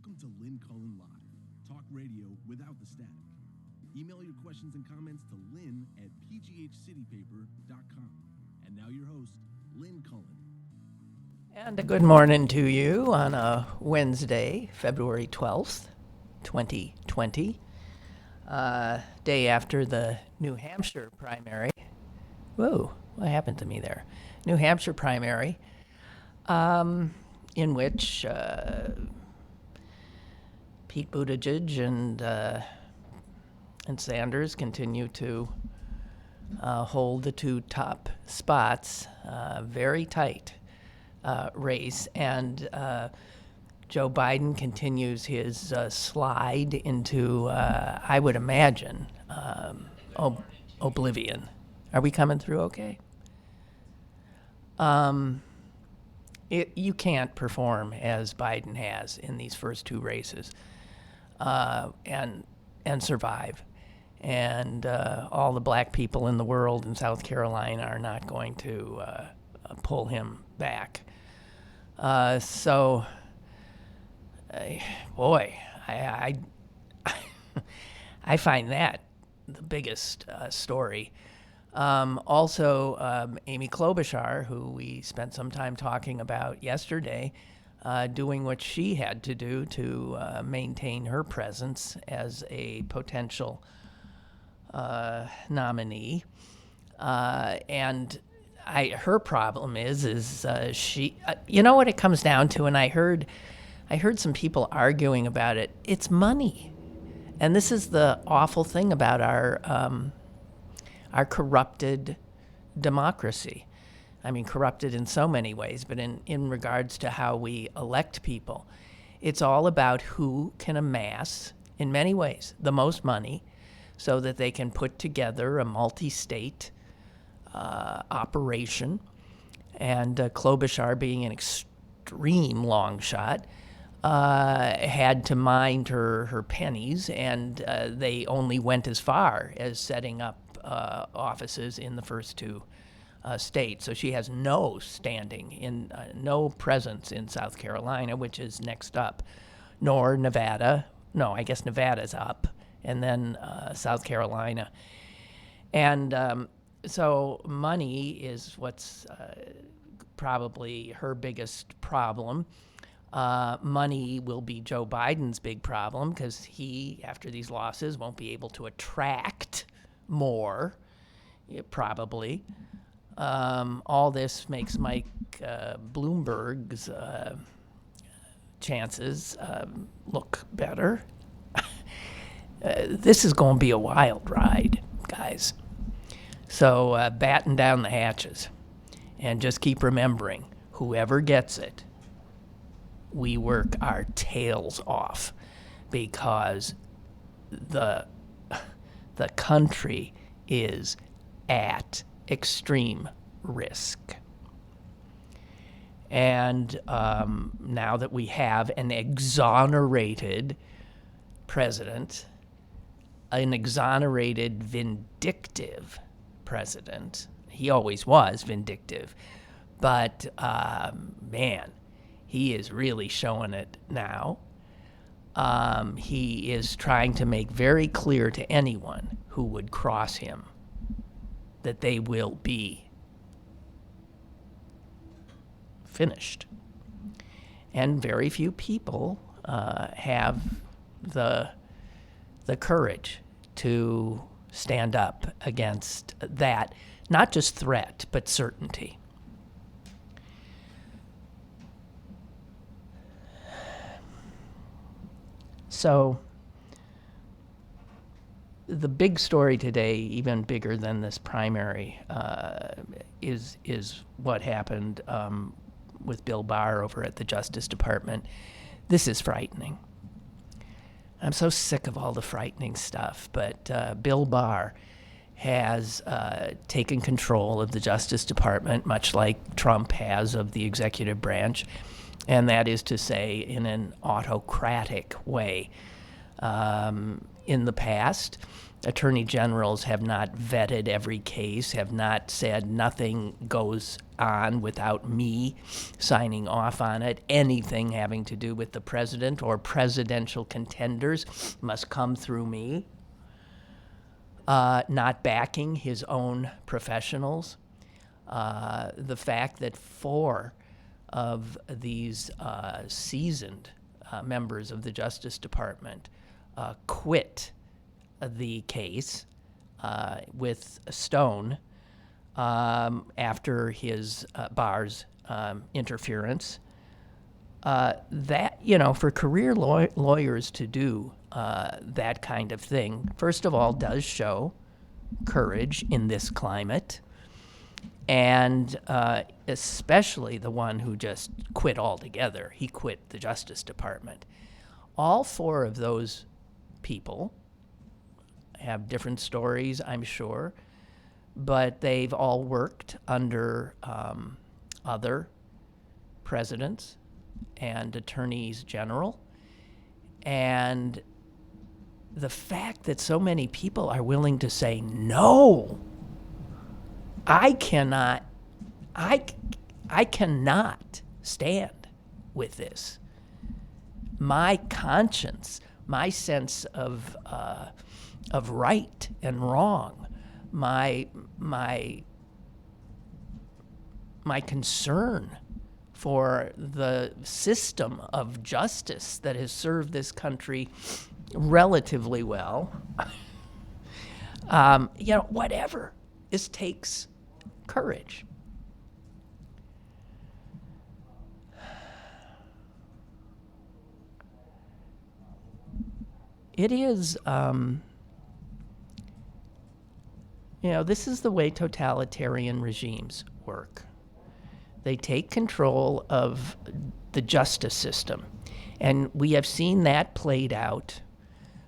Welcome to Lynn Cullen Live, talk radio without the static. Email your questions and comments to lynn@pghcitypaper.com. And now your host, Lynn Cullen. And a good morning to you on a Wednesday, February 12th, 2020, day after the New Hampshire primary. Whoa, what happened to me there? New Hampshire primary, in which Pete Buttigieg and Sanders continue to hold the two top spots, very tight race, and Joe Biden continues his slide into, I would imagine, oblivion. Are we coming through okay? You can't perform as Biden has in these first two races and survive. And all the black people in the world in South Carolina are not going to pull him back. I find that the biggest story. Also, Amy Klobuchar, who we spent some time talking about yesterday, doing what she had to do to maintain her presence as a potential nominee. And her problem is she, you know what it comes down to, and I heard some people arguing about it. It's money. And this is the awful thing about our corrupted democracy. I mean, corrupted in so many ways, but in regards to how we elect people, it's all about who can amass, in many ways, the most money so that they can put together a multi-state operation. And Klobuchar, being an extreme long shot, had to mind her pennies, and they only went as far as setting up offices in the first two states. So she has no standing in, no presence in South Carolina, which is next up, nor Nevada. No, I guess Nevada's up, and then South Carolina. And so money is what's probably her biggest problem. Money will be Joe Biden's big problem because he, after these losses, won't be able to attract more, probably. All this makes Mike Bloomberg's chances look better. This is going to be a wild ride, guys. So batten down the hatches and just keep remembering, whoever gets it, we work our tails off because the country is at extreme risk. And now that we have an exonerated president, an exonerated vindictive president, he always was vindictive, but man, he is really showing it now. He is trying to make very clear to anyone who would cross him that they will be finished. And very few people have the courage to stand up against that, not just threat, but certainty. So the big story today, even bigger than this primary, is what happened with Bill Barr over at the Justice Department. This is frightening. I'm so sick of all the frightening stuff, but Bill Barr has taken control of the Justice Department, much like Trump has of the executive branch, and that is to say, in an autocratic way. in the past. Attorney generals have not vetted every case, have not said nothing goes on without me signing off on it. Anything having to do with the president or presidential contenders must come through me. Not backing his own professionals. The fact that 4 of these seasoned members of the Justice Department quit the case with Stone after his Barr's interference. That, for career lawyers to do that kind of thing, first of all, does show courage in this climate, and especially the one who just quit altogether. He quit the Justice Department. All 4 of those people have different stories, I'm sure, but they've all worked under other presidents and attorneys general. And the fact that so many people are willing to say, no, I cannot stand with this. My conscience, my sense of right and wrong, my concern for the system of justice that has served this country relatively well. Whatever. This takes courage. It is, this is the way totalitarian regimes work. They take control of the justice system. And we have seen that played out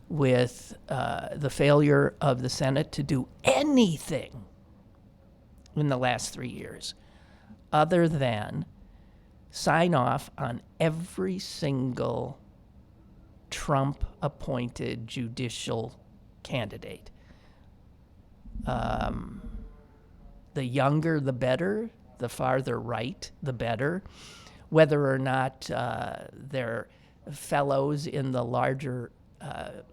with the failure of the Senate to do anything in the last 3 years other than sign off on every single Trump-appointed judicial candidate. The younger, the better. The farther right, the better. Whether or not their fellows in the larger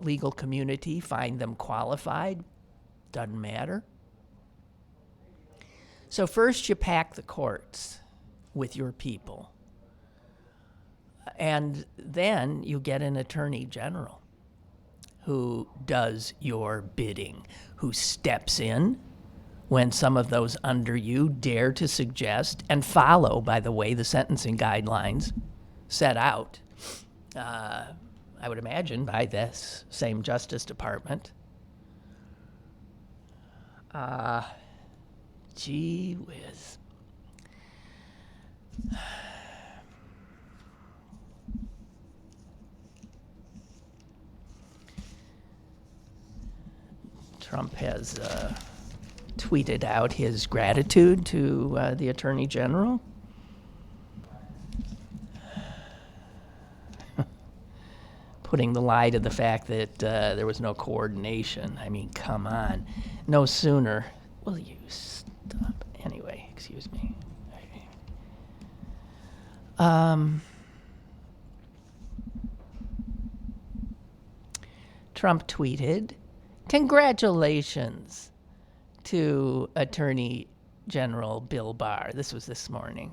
legal community find them qualified, doesn't matter. So first you pack the courts with your people. And then you get an attorney general who does your bidding, who steps in when some of those under you dare to suggest and follow, by the way, the sentencing guidelines set out, I would imagine, by this same Justice Department. Gee whiz. Trump has tweeted out his gratitude to the Attorney General. Putting the lie to the fact that there was no coordination. I mean, come on. No sooner. Will you stop? Anyway, excuse me. Trump tweeted, "Congratulations to Attorney General Bill Barr," this was this morning,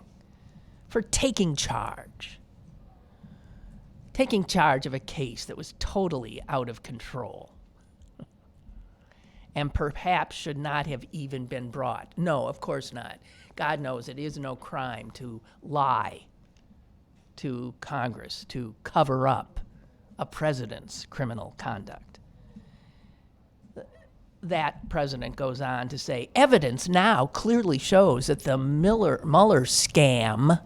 "for taking charge of a case that was totally out of control and perhaps should not have even been brought." No, of course not. God knows it is no crime to lie to Congress, to cover up a president's criminal conduct. That president goes on to say, "Evidence now clearly shows that the Mueller scam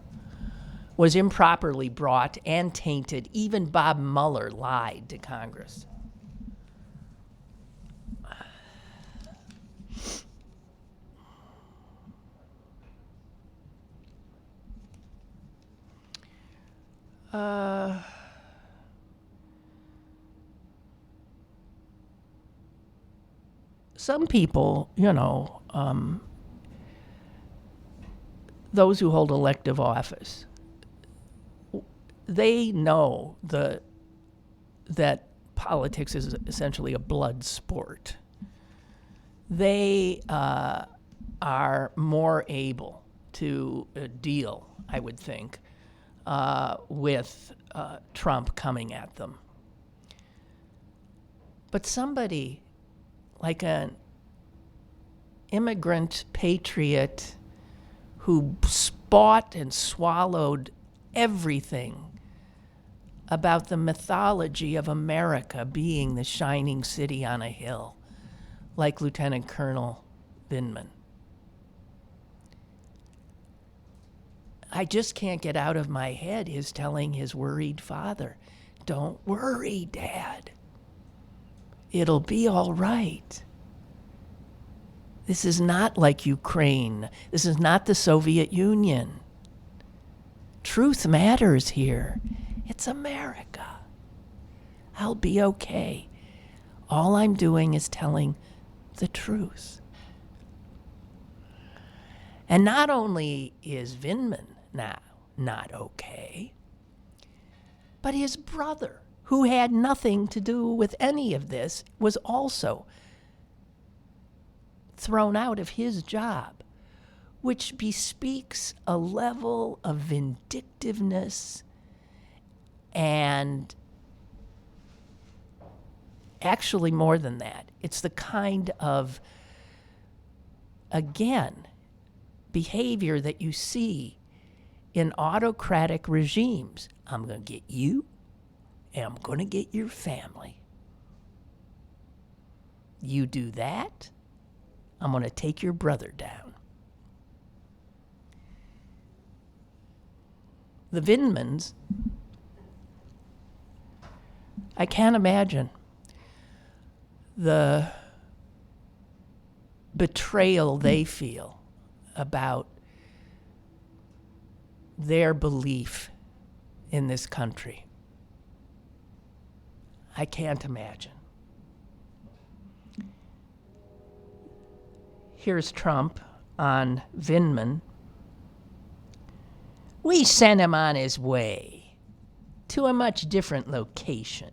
was improperly brought and tainted. Even Bob Mueller lied to Congress." some people, those who hold elective office, they know that politics is essentially a blood sport. They are more able to deal, I would think, with Trump coming at them. But somebody like an immigrant patriot who spought and swallowed everything about the mythology of America being the shining city on a hill, like Lieutenant Colonel Vindman. I just can't get out of my head his telling his worried father, "Don't worry, Dad. It'll be all right. This is not like Ukraine. This is not the Soviet Union. Truth matters here. It's America. I'll be okay. All I'm doing is telling the truth." And not only is Vindman now not okay, but his brother, who had nothing to do with any of this, was also thrown out of his job, which bespeaks a level of vindictiveness and actually more than that. It's the kind of, again, behavior that you see in autocratic regimes. I'm going to get you, and I'm going to get your family. You do that, I'm going to take your brother down. The Vindmans, I can't imagine the betrayal they feel about their belief in this country. I can't imagine. Here's Trump on Vindman. "We sent him on his way to a much different location.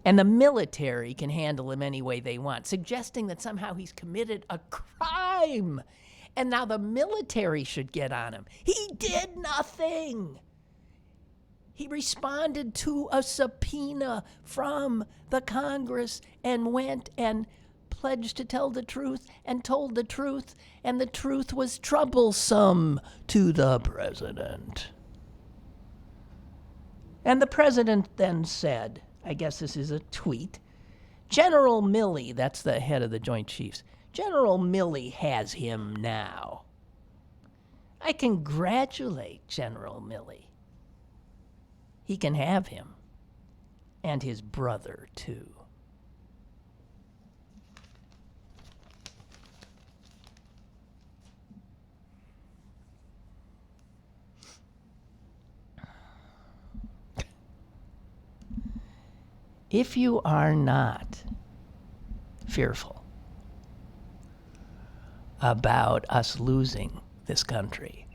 And the military can handle him any way they want," suggesting that somehow he's committed a crime. And now the military should get on him. He did nothing. He responded to a subpoena from the Congress and went and pledged to tell the truth and told the truth, and the truth was troublesome to the president. And the president then said, I guess this is a tweet, "General Milley," that's the head of the Joint Chiefs, "General Milley has him now. I congratulate General Milley. He can have him, and his brother too." If you are not fearful about us losing this country,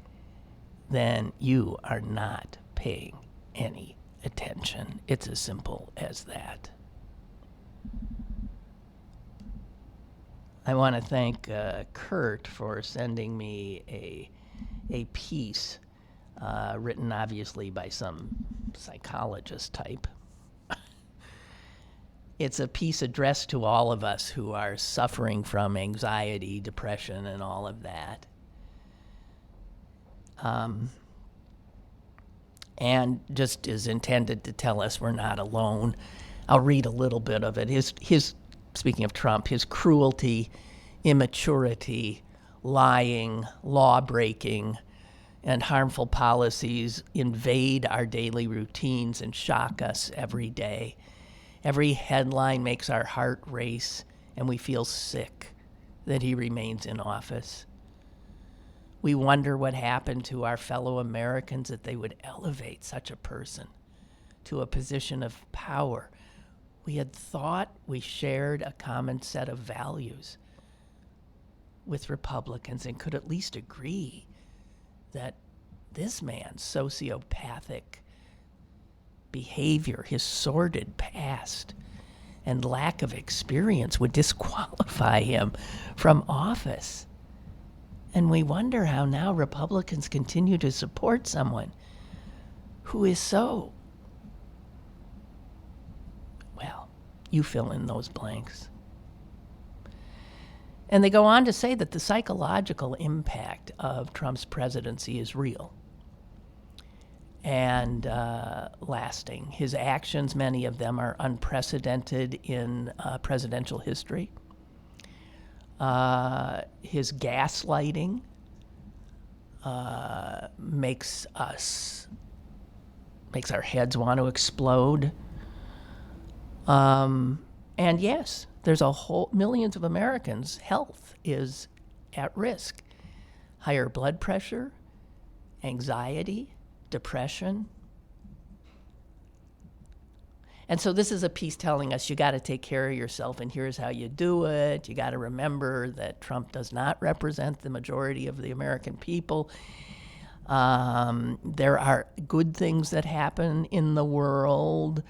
then you are not paying any attention. It's as simple as that. I want to thank Kurt for sending me a piece written obviously by some psychologist type. It's a piece addressed to all of us who are suffering from anxiety, depression, and all of that. And just is intended to tell us we're not alone. I'll read a little bit of it. His speaking of Trump, his cruelty, immaturity, lying, law-breaking, and harmful policies invade our daily routines and shock us every day. Every headline makes our heart race, and we feel sick that he remains in office. We wonder what happened to our fellow Americans that they would elevate such a person to a position of power We had thought we shared a common set of values with Republicans and could at least agree that this man's sociopathic behavior, his sordid past, and lack of experience would disqualify him from office. And we wonder how now Republicans continue to support someone who is so, well, you fill in those blanks. And they go on to say that the psychological impact of Trump's presidency is real and lasting. His actions, many of them, are unprecedented in presidential history. His gaslighting makes our heads want to explode. And yes, there's millions of Americans' health is at risk. Higher blood pressure, anxiety, depression. And so this is a piece telling us you got to take care of yourself, and here's how you do it. You got to remember that Trump does not represent the majority of the American people. There are good things that happen in the world.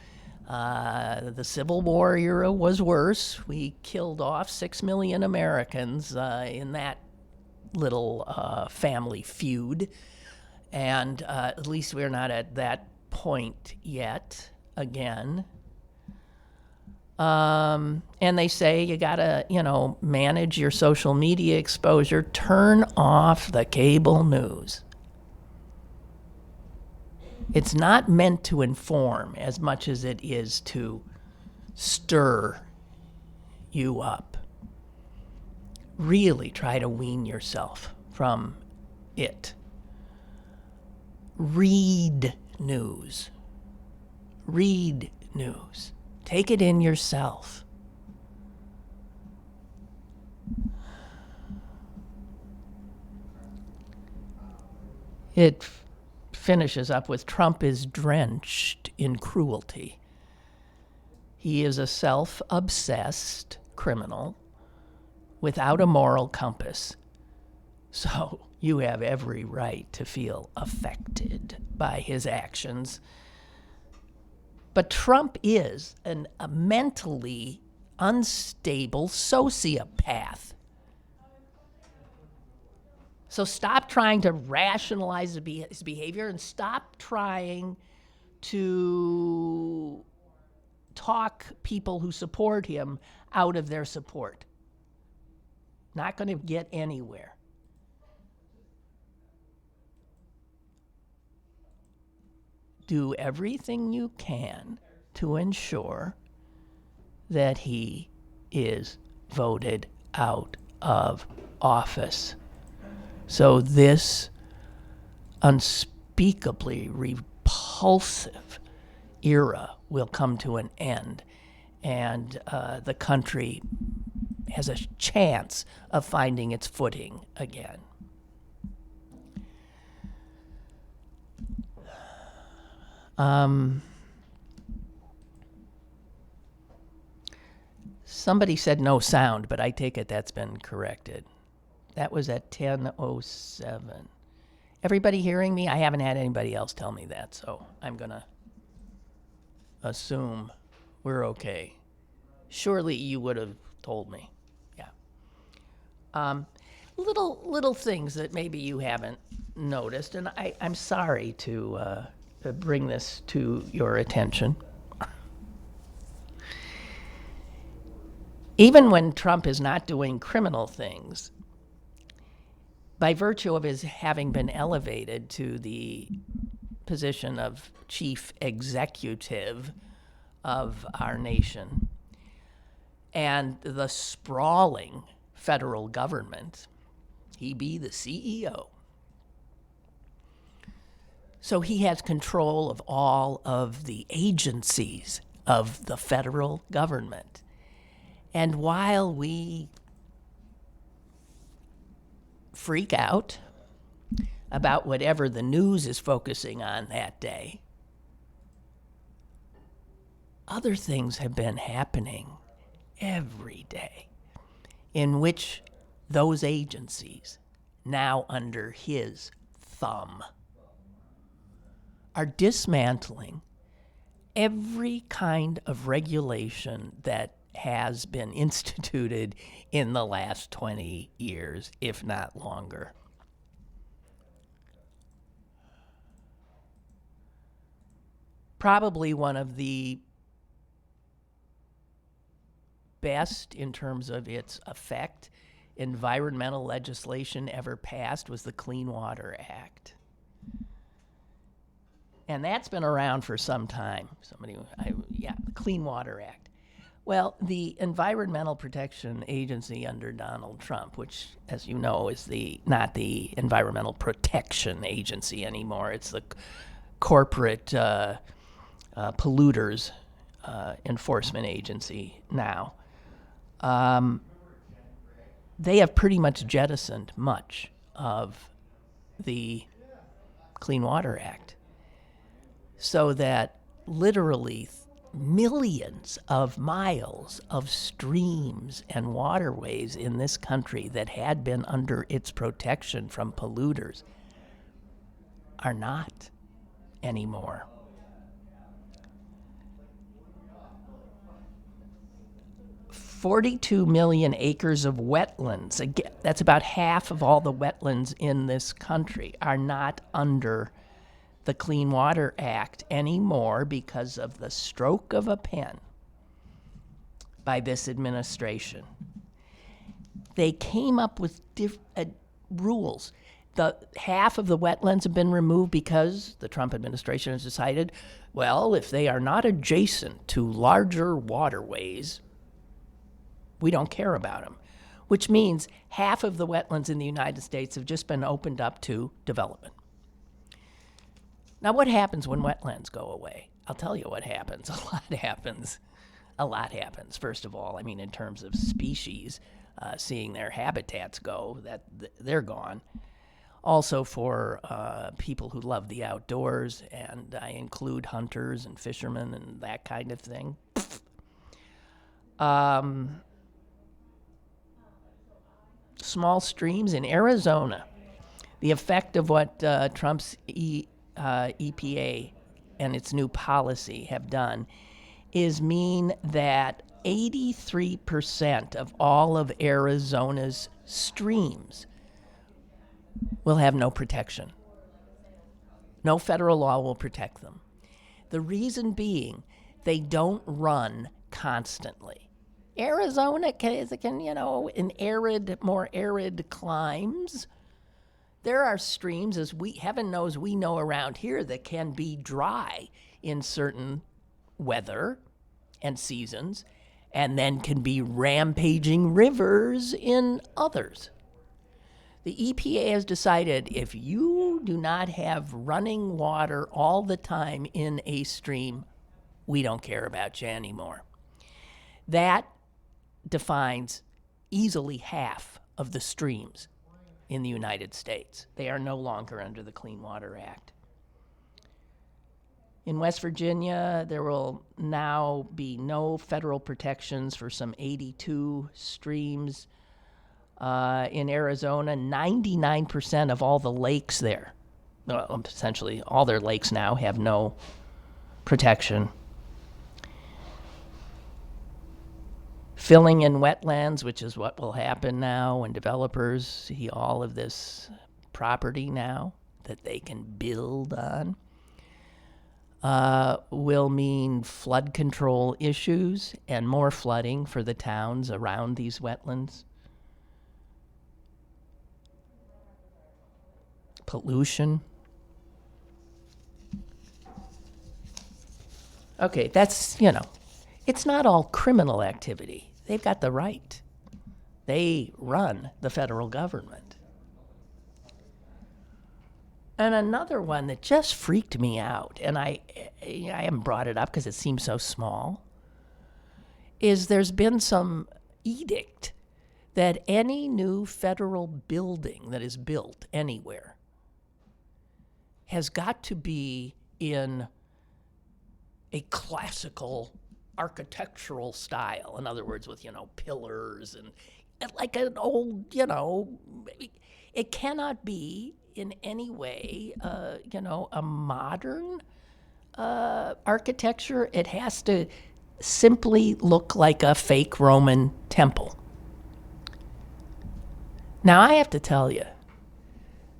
The Civil War era was worse. We killed off 6 million Americans in that little family feud. And at least we're not at that point yet, again. And they say you gotta, manage your social media exposure. Turn off the cable news. It's not meant to inform as much as it is to stir you up. Really try to wean yourself from it. Read news. Read news. Take it in yourself. It finishes up with Trump is drenched in cruelty. He is a self-obsessed criminal without a moral compass. So you have every right to feel affected by his actions. But Trump is a mentally unstable sociopath. So stop trying to rationalize his behavior and stop trying to talk people who support him out of their support. Not going to get anywhere. Do everything you can to ensure that he is voted out of office. So this unspeakably repulsive era will come to an end, and the country has a chance of finding its footing again. Somebody said no sound, but I take it that's been corrected. That was at 10:07. Everybody hearing me? I haven't had anybody else tell me that, so I'm going to assume we're okay. Surely you would have told me. Yeah. Little things that maybe you haven't noticed, and I'm sorry to bring this to your attention. Even when Trump is not doing criminal things, by virtue of his having been elevated to the position of chief executive of our nation and the sprawling federal government, he be the CEO. So he has control of all of the agencies of the federal government. And while we freak out about whatever the news is focusing on that day, other things have been happening every day in which those agencies, now under his thumb, are dismantling every kind of regulation that has been instituted in the last 20 years, if not longer. Probably one of the best in terms of its effect environmental legislation ever passed was the Clean Water Act. And that's been around for some time. The Clean Water Act. Well, the Environmental Protection Agency under Donald Trump, which, as you know, is not the Environmental Protection Agency anymore. It's the corporate polluters enforcement agency now. They have pretty much jettisoned much of the Clean Water Act, so that literally millions of miles of streams and waterways in this country that had been under its protection from polluters are not anymore. $42 million acres of wetlands, again, that's about half of all the wetlands in this country, are not under the Clean Water Act anymore because of the stroke of a pen by this administration. They came up with rules. The half of the wetlands have been removed because the Trump administration has decided, well, if they are not adjacent to larger waterways, we don't care about them, which means half of the wetlands in the United States have just been opened up to development. Now, what happens when wetlands go away? I'll tell you what happens. A lot happens. A lot happens. First of all, in terms of species, seeing their habitats go, they're gone. Also for people who love the outdoors, and I include hunters and fishermen and that kind of thing. Small streams in Arizona. The effect of what Trump's EPA and its new policy have done is mean that 83% of all of Arizona's streams will have no protection. No federal law will protect them. The reason being, they don't run constantly. Arizona can in more arid climes, there are streams, as heaven knows we know around here, that can be dry in certain weather and seasons, and then can be rampaging rivers in others. The EPA has decided if you do not have running water all the time in a stream, we don't care about you anymore. That defines easily half of the streams in the United States. They are no longer under the Clean Water Act. In West Virginia, there will now be no federal protections for some 82 streams. In Arizona, 99% of all the lakes there, essentially all their lakes now, have no protection. Filling in wetlands, which is what will happen now when developers see all of this property now that they can build on, will mean flood control issues and more flooding for the towns around these wetlands. Pollution. Okay, that's, it's not all criminal activity. They've got the right. They run the federal government. And another one that just freaked me out, and I haven't brought it up because it seems so small, is there's been some edict that any new federal building that is built anywhere has got to be in a classical architectural style. In other words, with, pillars and like an old, it cannot be in any way, a modern architecture. It has to simply look like a fake Roman temple. Now, I have to tell you,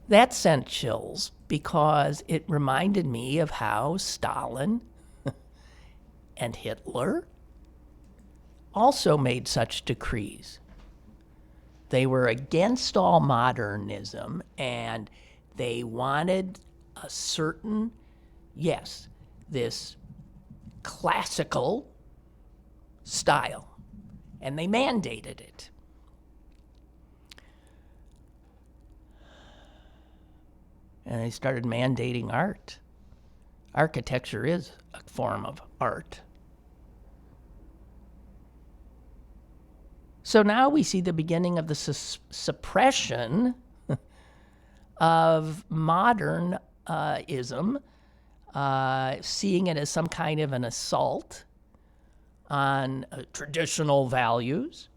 that sent chills because it reminded me of how Stalin and Hitler also made such decrees. They were against all modernism, and they wanted a certain, this classical style, and they mandated it. And they started mandating art. Architecture is a form of art. So now we see the beginning of the suppression of modernism, seeing it as some kind of an assault on traditional values.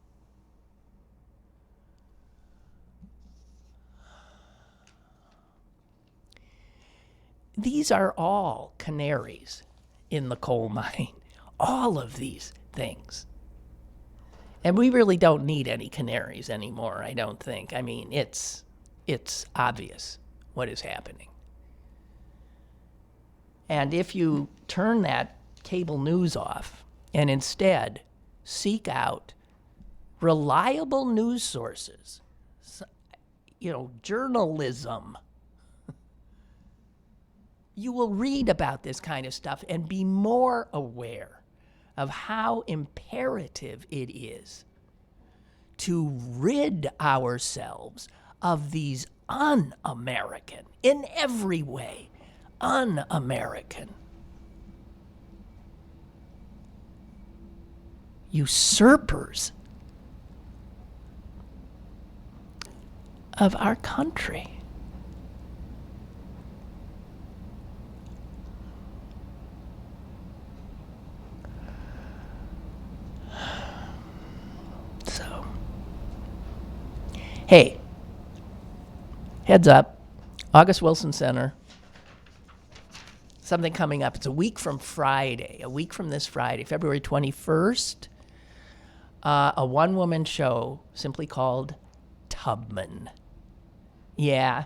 These are all canaries in the coal mine, all of these things. And we really don't need any canaries anymore, I don't think. I mean, it's obvious what is happening. And if you turn that cable news off and instead seek out reliable news sources, journalism, you will read about this kind of stuff and be more aware of how imperative it is to rid ourselves of these un-American, in every way, un-American usurpers of our country. So, hey, heads up, August Wilson Center, something coming up. It's a week from this Friday, February 21st, a one-woman show simply called Tubman. Yeah,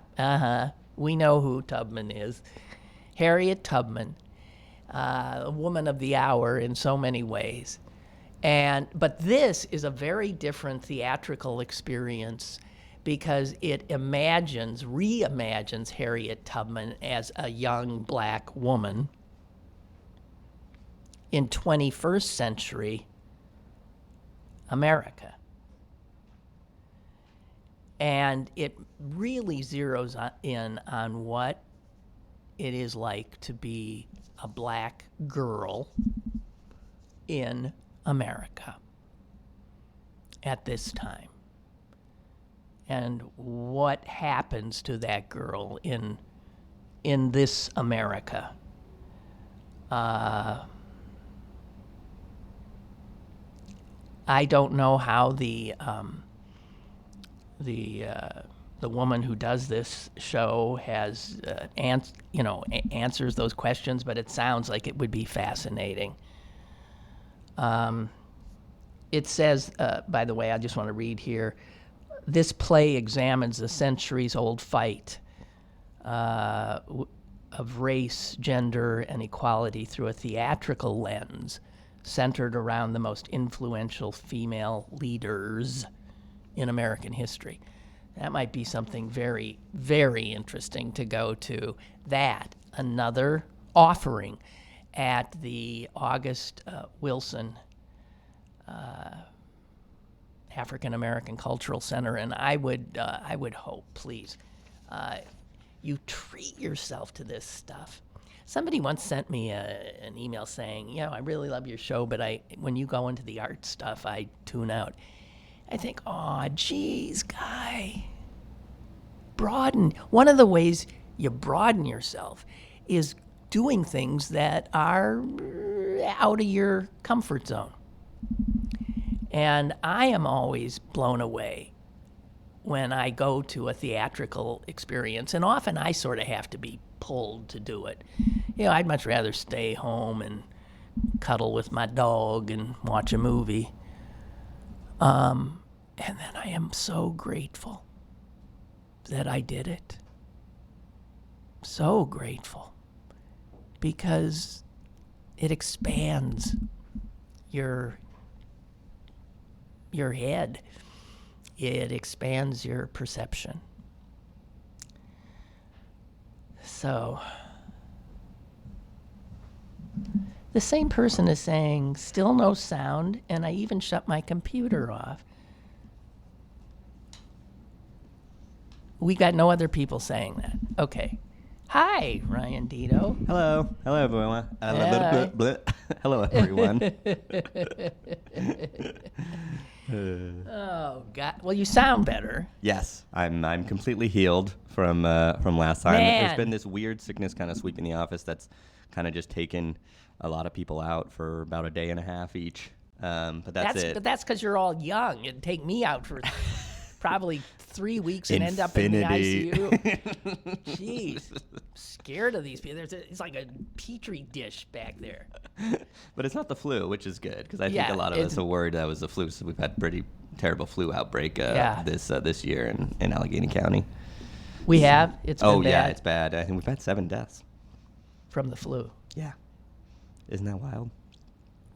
we know who Tubman is. Harriet Tubman, a woman of the hour in so many ways. But this is a very different theatrical experience because it reimagines Harriet Tubman as a young black woman in 21st century America. And it really zeroes in on what it is like to be a black girl in America at this time, and what happens to that girl in this America. I don't know how the woman who does this show has answers those questions, but it sounds like it would be fascinating. It says, by the way, I just want to read here, this play examines the centuries-old fight of race, gender, and equality through a theatrical lens centered around the most influential female leaders in American history. That might be something very, very interesting to go to. That, another offering at the August Wilson African American Cultural Center, and I would hope, please, you treat yourself to this stuff. Somebody once sent me an email saying, I really love your show, but when you go into the art stuff, I tune out. I think, oh, geez, guy, broaden. One of the ways you broaden yourself is doing things that are out of your comfort zone. And I am always blown away when I go to a theatrical experience, and often I sort of have to be pulled to do it. I'd much rather stay home and cuddle with my dog and watch a movie. And then I am so grateful that I did it. So grateful. Because it expands your head. It expands your perception. So, the same person is saying, still no sound, and I even shut my computer off. We got no other people saying that. Okay. Hi, Ryan Deto. Hello. Hello, everyone. Hello, everyone. Oh God! Well, you sound better. Yes, I'm completely healed from last time. Man. There's been this weird sickness kind of sweeping the office that's kind of just taken a lot of people out for about a day and a half each. But that's it. But that's because you're all young. It'd take me out for probably 3 weeks and end up in the ICU. Jeez, scared of these people. It's like a petri dish back there. But it's not the flu, which is good because I think a lot of us are worried that was the flu. So we've had pretty terrible flu outbreak this year in Allegheny County. We have. It's been bad. Yeah, it's bad. I think we've had 7 deaths from the flu. Yeah, isn't that wild?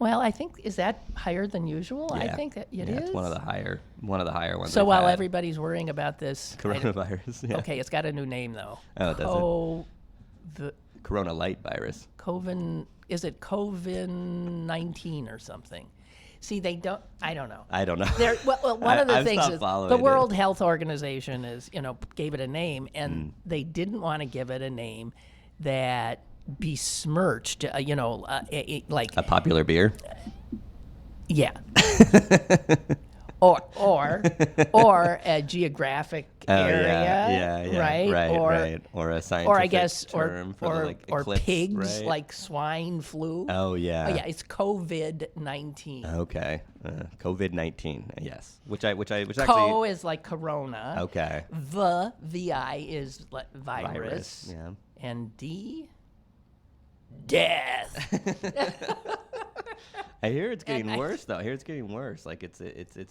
Well, I think, is that higher than usual? Yeah. I think that it is. It's one of the higher ones. So while everybody's worrying about this coronavirus, okay, it's got a new name though. Oh, does it? Corona light virus. Is it COVID-19 or something? See, I don't know. I don't know. Well, one of the things is the World it. Health Organization gave it a name, and they didn't want to give it a name that besmirched, like a popular beer. Yeah. or a geographic area, right, or a scientific term for eclipse, pigs, right? like swine flu. Oh yeah, it's COVID-19. Okay, COVID-19, yes. Which actually is like corona. Okay. VI is virus. Yeah. And D, death. I hear it's getting worse though. I hear it's getting worse. Like it's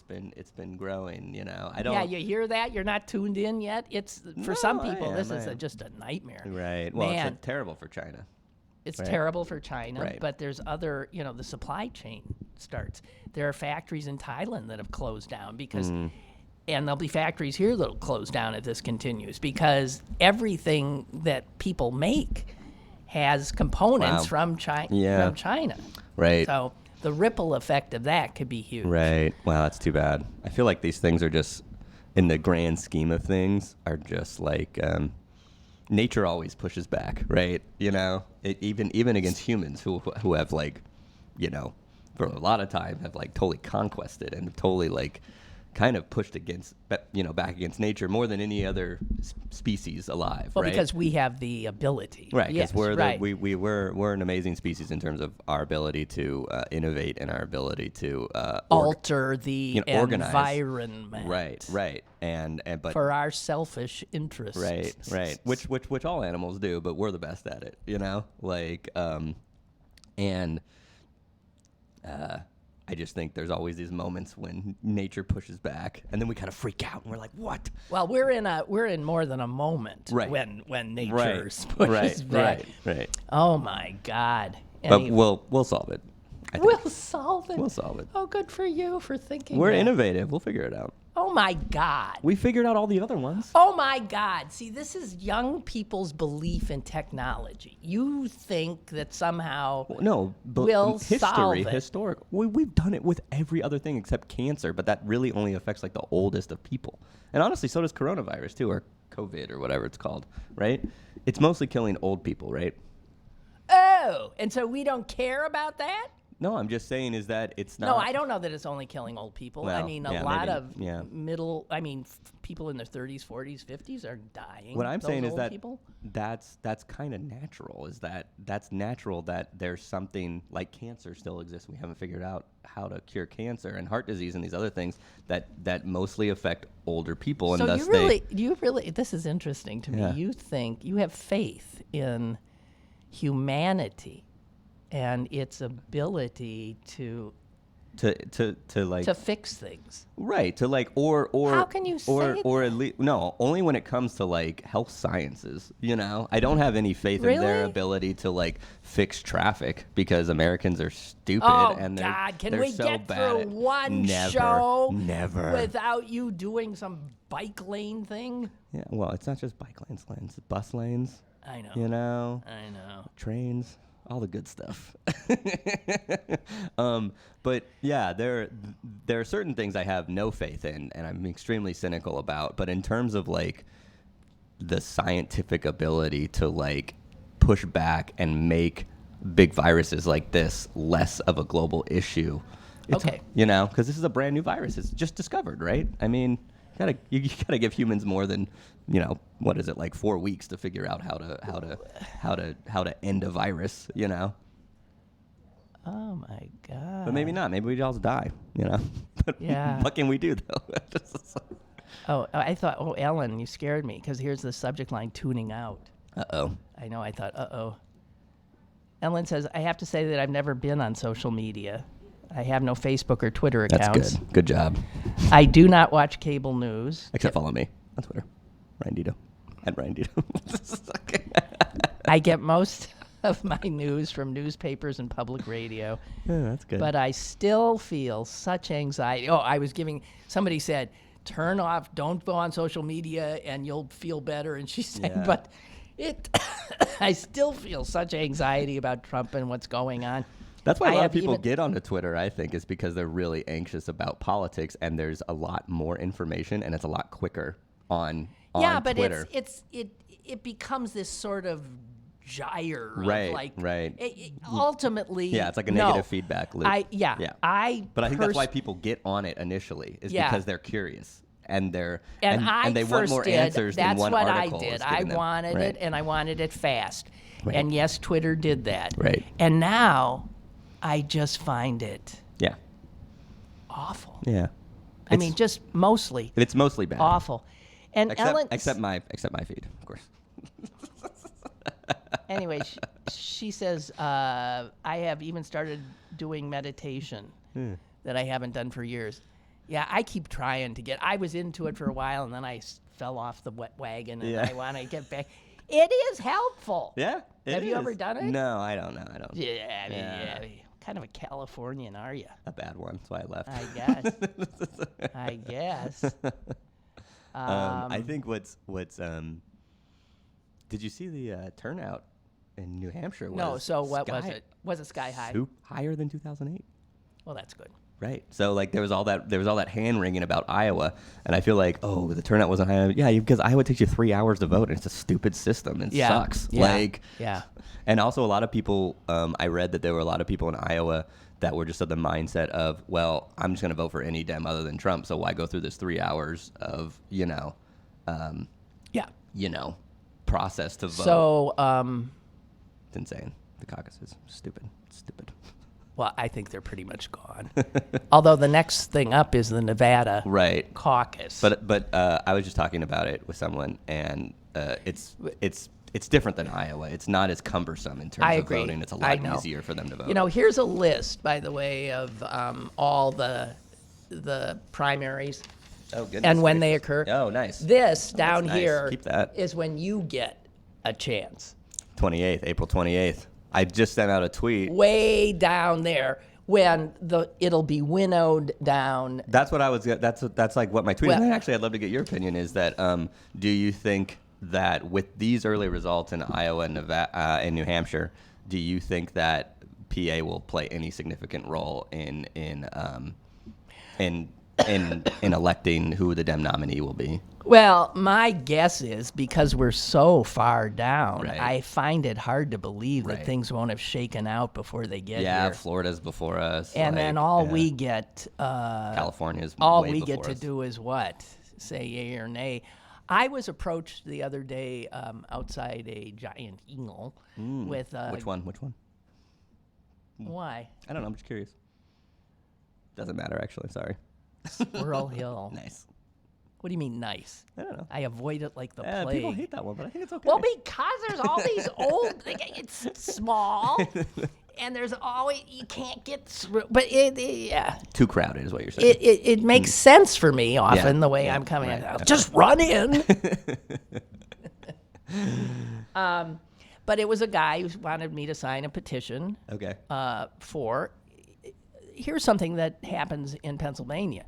been growing. I don't. Yeah, you hear that? You're not tuned in yet. For some people, this is just a nightmare. Right. Well, Man, it's terrible for China. It's terrible for China, right. But there's other. The supply chain starts. There are factories in Thailand that have closed down because. And there'll be factories here that'll close down if this continues because everything that people make has components from China. Right. So the ripple effect of that could be huge. Right. Wow, that's too bad. I feel like these things are just, in the grand scheme of things, are just like nature always pushes back, right? Even against humans who have for a lot of time have totally conquested and totally kind of pushed against, back against nature more than any other species alive, well, right? Because we have the ability. Right, because yes, we're an amazing species in terms of our ability to innovate and our ability to alter the environment. Right, but for our selfish interests. Right, which all animals do, but we're the best at it, I just think there's always these moments when nature pushes back, and then we kind of freak out, and we're like, "What?" Well, we're in more than a moment when nature pushes back. Right. Oh my God! But we'll solve it. We'll solve it. We'll solve it. Oh, good for you for thinking. We're innovative. We'll figure it out. Oh my God! We figured out all the other ones. Oh my God! See, this is young people's belief in technology. You think that somehow we'll solve it. Historic. We've done it with every other thing except cancer, but that really only affects the oldest of people. And honestly, so does coronavirus too, or COVID, or whatever it's called. Right? It's mostly killing old people, right? Oh, and so we don't care about that? No, I'm just saying is that it's not. No, I don't know that it's only killing old people. I Well, mean, yeah, a lot maybe, of yeah. people in their 30s, 40s, 50s are dying. What I'm Those saying is old that people? that's kind of natural. That's natural that there's something like cancer still exists. We haven't figured out how to cure cancer and heart disease and these other things that mostly affect older people. So and thus you really, this is interesting to me. Yeah. You think you have faith in humanity and its ability to fix things. Right, to like or How can you say or at least no, only when it comes to like health sciences, you know. I don't have any faith in their Really? ability to like fix traffic because Americans are stupid Oh, and God, can they're we so get bad through at- one never, show never without you doing some bike lane thing? Yeah, well, it's not just bike lanes, it's bus lanes, I know. you know. I know. Trains, all the good stuff. But yeah, there are certain things I have no faith in, and I'm extremely cynical about. But in terms of like the scientific ability to like push back and make big viruses like this less of a global issue, it's, Okay. you know, because this is a brand new virus. It's just discovered, right? I mean, you gotta give humans more than, you know, what is it, like 4 weeks to figure out how to end a virus, you know. Oh my God. But maybe not. Maybe we all die, you know. But Yeah. what can we do though? Oh, I thought, Ellen, you scared me because here's the subject line, tuning out. Uh-oh. I know, I thought, Ellen says, I have to say that I've never been on social media. I have no Facebook or Twitter accounts. That's good. Good job. I do not watch cable news. Except follow me on Twitter. Ryan Deto. At Ryan Deto. I get most of my news from newspapers and public radio. Yeah, that's good. But I still feel such anxiety. Somebody said, turn off, don't go on social media and you'll feel better. And she said, Yeah. but I still feel such anxiety about Trump and what's going on. That's why a I lot have of people even- get onto Twitter, I think, is because they're really anxious about politics, and there's a lot more information, and it's a lot quicker on but Twitter. it becomes this sort of gyre. Right, of like, right. Ultimately, Yeah, it's like a no. negative feedback loop. Yeah. But I think that's why people get on it initially, is Yeah. because they're curious. And they're And they want more answers That's than one what article. I did. is I giving them. wanted Right. it, and I wanted it fast. Right. And yes, Twitter did that. Right. And now, I just find it Yeah. awful. Yeah. I mean, just mostly It's mostly bad. awful. And Ellen, Except my feed, of course. anyway, she says, I have even started doing meditation that I haven't done for years. Yeah, I keep trying to get. I was into it for a while, and then I fell off the wagon, and Yeah. I want to get back. It is helpful. Yeah. Have you is. ever done it? No, I don't know. I don't. Yeah, I mean, Yeah. yeah. Kind of a Californian, are you? A bad one. That's why I left. I guess. I guess. I think what's did you see the turnout in New Hampshire? No. So what was sky- it? Was it sky high? Higher than 2008. Well, that's good. Right. So like there was all that hand wringing about Iowa, and I feel like, oh, the turnout wasn't high. Yeah, because Iowa takes you 3 hours to vote, and it's a stupid system. It Yeah. sucks. Yeah. Like, Yeah. And also a lot of people, I read that there were a lot of people in Iowa that were just of the mindset of, well, I'm just going to vote for any Dem other than Trump, so why go through this 3 hours of, Yeah. process to vote? So, It's insane. The caucus is stupid. well, I think they're pretty much gone. Although the next thing up is the Nevada Right. caucus. But I was just talking about it with someone, and it's different than Iowa. It's not as cumbersome in terms I of agree. voting. It's a I lot know. easier for them to vote. You know, here's a list, by the way, of all the primaries oh, goodness and when they gracious. occur. Oh, nice. This down nice. here Keep that. is when you get a chance. April 28th. I just sent out a tweet. Way down there when it'll be winnowed down. That's what I was. That's like what my tweet. Well- is. And actually, I'd love to get your opinion. Is that do you think that with these early results in Iowa and Nevada and New Hampshire, do you think that PA will play any significant role in in electing who the Dem nominee will be. Well, my guess is because we're so far down, Right. I find it hard to believe that Right. things won't have shaken out before they get Yeah, here. Florida's before us. And then all we get, California's all way we before get to us. do is what? Say yay or nay. I was approached the other day outside a giant eagle with Which one? why? I don't know. I'm just curious. Doesn't matter, actually. Sorry. Squirrel Hill. Nice. What do you mean nice? I don't know. I avoid it like the People plague. hate that one, but I think it's okay. Well, because there's all these old, it's small, and there's always, you can't get through, but yeah. Too crowded is what you're saying. It makes sense for me often the way yeah, I'm coming. right, I'll okay. just run in. But it was a guy who wanted me to sign a petition Okay. for. Here's something that happens in Pennsylvania.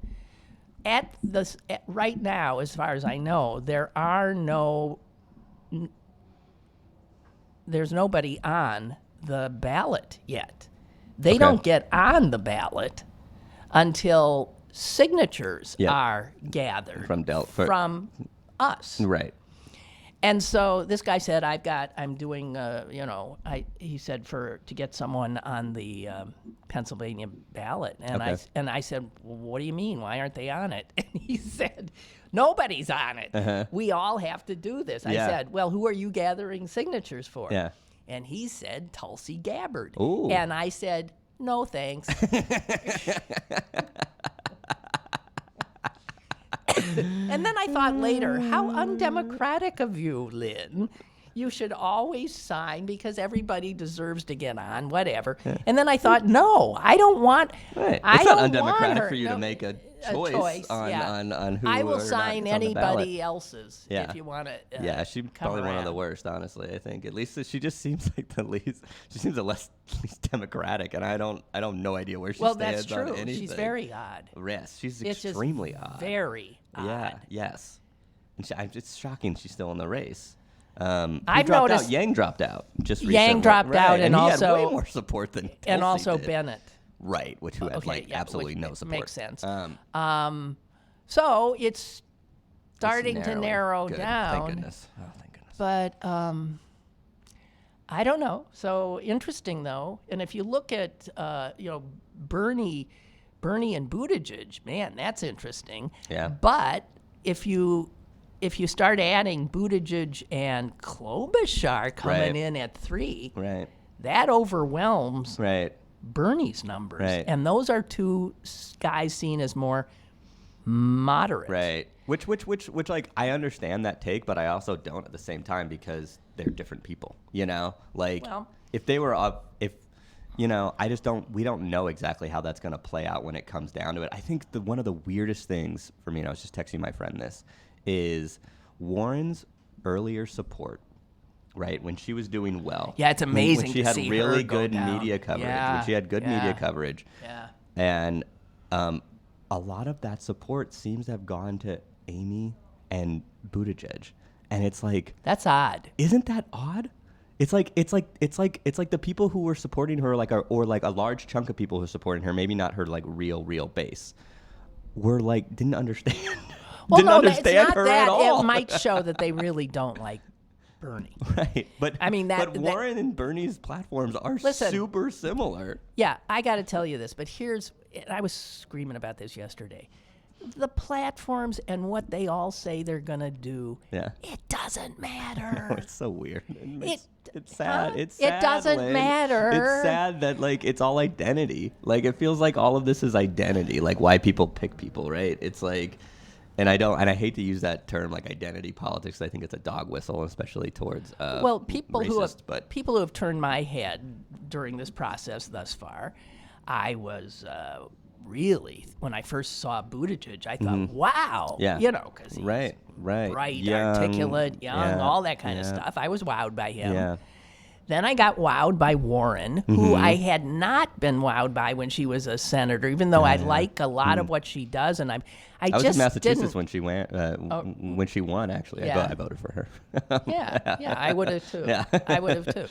Right now, as far as I know, there's nobody on the ballot yet. They Okay. don't get on the ballot until signatures Yeah. are gathered from us. Right. And so this guy said, I'm doing, he said to get someone on the Pennsylvania ballot. And Okay. I said, well, what do you mean? Why aren't they on it? And he said, nobody's on it. Uh-huh. We all have to do this. I Yeah. said, well, who are you gathering signatures for? Yeah. And he said, Tulsi Gabbard. Ooh. And I said, no, thanks. And then I thought later, how undemocratic of you, Lynn. You should always sign because everybody deserves to get on, whatever. And then I thought, no, I don't want. Right. I It's don't not undemocratic want her. for you No, to make a a choice, on, yeah. on who I will or not sign is on the ballot. anybody else's Yeah. if you want to. Yeah, she's probably one of the worst, honestly. I think at least she just seems like the least. She seems the least democratic, and I don't no idea where she Well, stands that's true. on anything. She's very odd. Yes, she's It's just extremely odd. Very odd. Yeah. Yes. And it's shocking she's still in the race. Who I've dropped noticed out? Yang dropped out just recently. Yang dropped Right, out, and he also had way more support than Tulsi and also did. Bennett. Right, which who had Okay, yeah, absolutely which no support. Makes sense. So So it's starting to narrow Good. down. Thank goodness. Oh, thank goodness. But I don't know. So interesting though. And if you look at Bernie and Buttigieg, man, that's interesting. Yeah. But if you start adding Buttigieg and Klobuchar coming Right. in at 3, Right. that overwhelms Right. Bernie's numbers. Right. And those are two guys seen as more moderate. Right. Which like I understand that take, but I also don't at the same time because they're different people. You know, like Well- if they were up, I just don't. We don't know exactly how that's going to play out when it comes down to it. I think one of the weirdest things for me, and I was just texting my friend this, is Warren's earlier support. Right, when she was doing well. Yeah, it's amazing when she to had see really her go good down. media coverage. Yeah, When she had good yeah. media coverage. Yeah. And a lot of that support seems to have gone to Amy and Buttigieg, and it's like, That's odd. isn't that odd? It's like the people who were supporting her, or a large chunk of people who are supporting her, maybe not her real base, were didn't understand. Well, didn't no, understand it's not her that. at all. It might show that they really don't like Bernie. Right, but I mean, but Warren and Bernie's platforms are Listen. super similar. Yeah, I got to tell you this, but I was screaming about this yesterday. The platforms and what they all say they're going to do, Yeah. it doesn't matter. It's so weird. It- It's sad. huh? It's It sad, doesn't Lynn. matter. It's sad that it's all identity. It feels like all of this is identity. Why people pick people, right? It's and I hate to use that term identity politics. I think it's a dog whistle, especially towards Well, people racist, who have turned my head during this process thus far, I was really, when I first saw Buttigieg, I thought, wow, Yeah. because he's right, bright, young, articulate, young, yeah, all that kind of yeah. stuff. I was wowed by him. Yeah. Then I got wowed by Warren, who I had not been wowed by when she was a senator, even though I like a lot of what she does, and I I was just in Massachusetts didn't. when she went when she won. Actually, Yeah. I voted for her. Yeah, I would have too. Yeah. I would have too.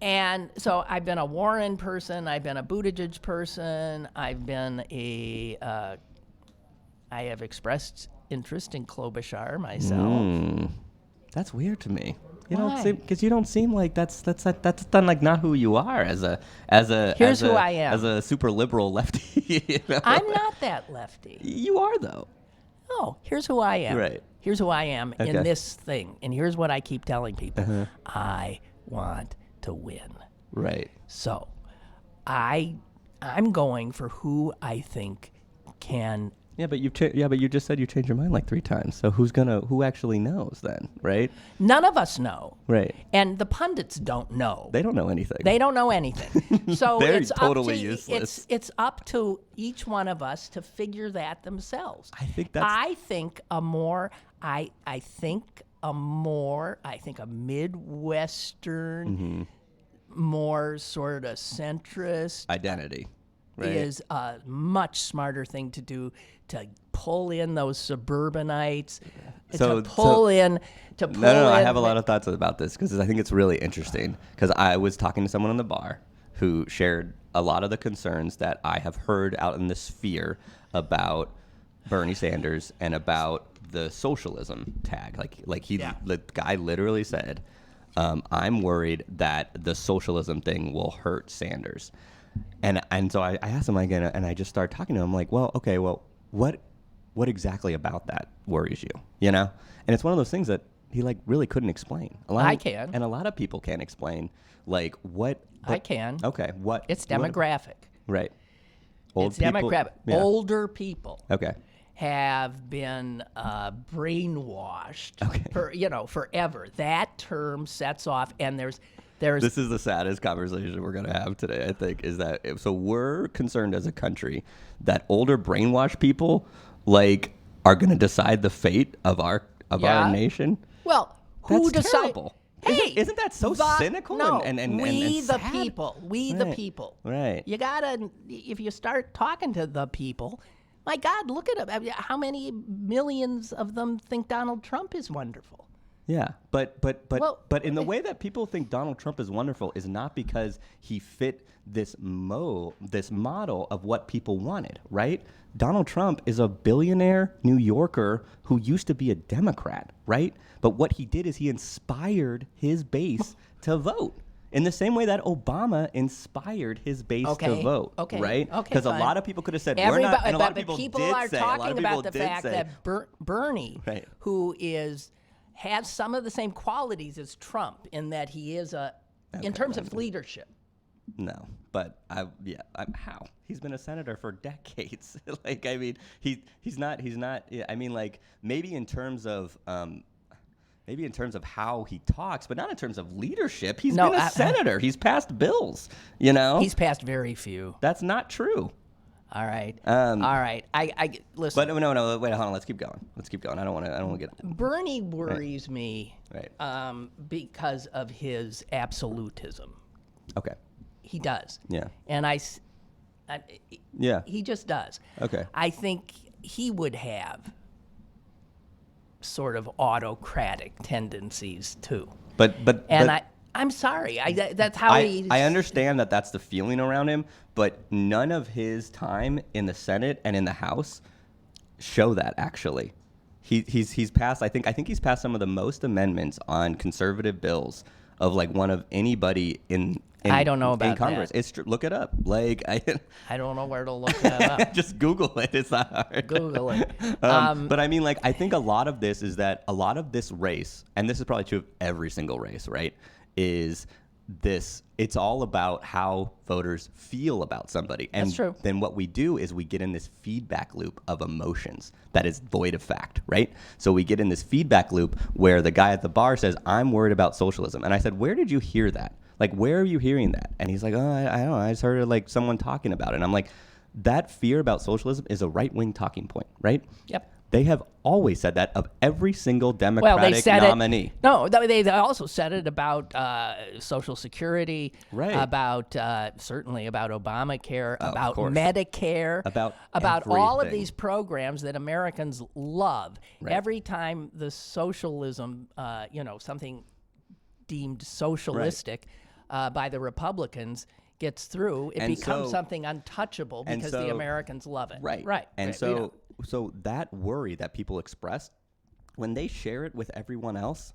And so I've been a Warren person. I've been a Buttigieg person. I have expressed interest in Klobuchar myself. That's weird to me. You Why? don't seem, because you don't seem like that's done like not who you are as a Here's who I am. as a super liberal lefty. You know? I'm not that lefty. You are though. No, here's who I am. Right. Here's who I am in Okay. this thing. And here's what I keep telling people. I want to win. Right. So I'm going for who I think can. Yeah, but you just said you changed your mind like 3 times. So who actually knows then, right? None of us know. Right. And the pundits don't know. They don't know anything. They don't know anything. So They're it's totally up to, useless. It's up to each one of us to figure that themselves. I think that's. I think a Midwestern, more sort of centrist Identity. Right. is a much smarter thing to do, to pull in those suburbanites, So- to pull in. No, I have a lot of thoughts about this because I think it's really interesting. Because I was talking to someone in the bar who shared a lot of the concerns that I have heard out in the sphere about Bernie Sanders and about the socialism tag. The guy literally said, "I'm worried that the socialism thing will hurt Sanders." And so I asked him again, and I just started talking to him like, well, okay, well, what exactly about that worries you? You know? And it's one of those things that he like really couldn't explain. I can. And a lot of people can't explain like what. I can. Okay, what? It's demographic. Right. Old It's people, demographic. yeah. Older people Okay. have been brainwashed forever. That term sets off, and there's This is the saddest conversation we're going to have today, I think, is that so we're concerned as a country that older brainwashed people like are going to decide the fate of our nation. Well, who That's decides? terrible. Hey, Isn't that so cynical No, and we the sad? people. We the Right. people. Right. You gotta. If you start talking to the people, my God, look at them. I mean, how many millions of them think Donald Trump is wonderful? Yeah, but Well, in the way that people think Donald Trump is wonderful is not because he fit this model of what people wanted, right? Donald Trump is a billionaire New Yorker who used to be a Democrat, right? But what he did is he inspired his base to vote. In the same way that Obama inspired his base to vote, right? Because a lot of people could have said we're not, and a lot of people people did are say, a lot talking of people about the did fact say, that Bernie, Right. who has some of the same qualities as Trump in that he is in terms of leadership. No, but how? He's been a senator for decades. Like, I mean, he's not. Yeah, I mean, like maybe in terms of how he talks, but not in terms of leadership. He's been a senator. He's passed bills. You know, He's passed very few. that's not true. All right. All right. I listen. But no. Wait, hold on. Let's keep going. I don't want to get. Bernie worries me Right. because of his absolutism. Okay. He does. Yeah. And Yeah. he just does. Okay. I think he would have sort of autocratic tendencies too. But I'm sorry. That's how he. I understand that that's the feeling around him, but none of his time in the Senate and in the House show that actually. He's passed. I think he's passed some of the most amendments on conservative bills of like one of anybody in I don't know about Congress. that. It's look it up. Like I don't know where to look that up. just Google it. It's not hard. Google it. But I mean, like, I think a lot of this is that a lot of this race, and this is probably true of every single race, right? Is this? It's all about how voters feel about somebody, and That's true. then what we do is we get in this feedback loop of emotions that is void of fact, right? So we get in this feedback loop where the guy at the bar says, "I'm worried about socialism," and I said, "Where did you hear that? Like, where are you hearing that?" And he's like, "Oh, I don't know. I just heard like someone talking about it." And I'm like, that fear about socialism is a right-wing talking point, right? Yep. They have always said that of every single Democratic nominee. They also said it about Social Security, Right. about certainly about Obamacare, about course. Medicare, About all of everything. these programs that Americans love. Right. Every time the socialism, something deemed socialistic, by the Republicans gets through, it becomes something untouchable because the Americans love it. Right. And so that worry that people express, when they share it with everyone else,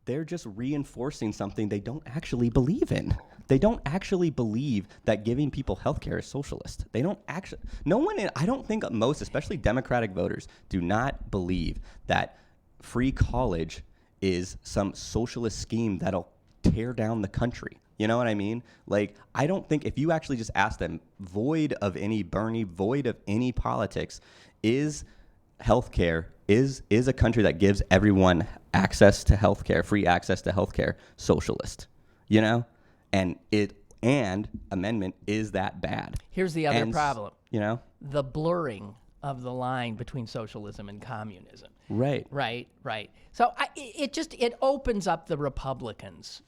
they're just reinforcing something they don't actually believe in. They don't actually believe that giving people health care is socialist. They don't actually, I don't think most, especially Democratic voters, do not believe that free college is some socialist scheme that'll tear down the country. You know what I mean? Like, I don't think if you actually just ask them, void of any Bernie, void of any politics, is healthcare, is a country that gives everyone access to healthcare, free access to healthcare, socialist? You know? And amendment is that bad. Here's the other problem. You know? The blurring of the line between socialism and communism. Right. So it opens up the Republicans